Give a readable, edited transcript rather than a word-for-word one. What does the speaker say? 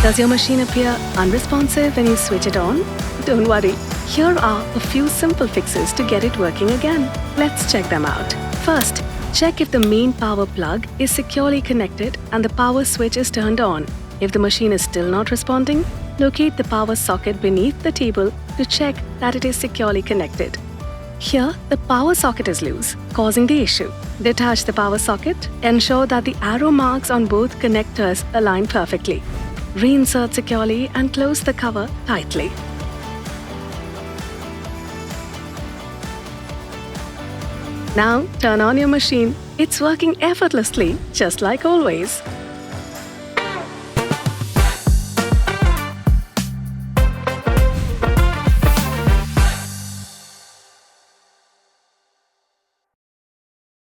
Does your machine appear unresponsive when you switch it on? Don't worry, here are a few simple fixes to get it working again. Let's check them out. First, check if the main power plug is securely connected and the power switch is turned on. If the machine is still not responding, locate the power socket beneath the table to check that it is securely connected. Here, the power socket is loose, causing the issue. Detach the power socket. Ensure that the arrow marks on both connectors align perfectly. Reinsert securely and close the cover tightly. Now, turn on your machine. It's working effortlessly, just like always.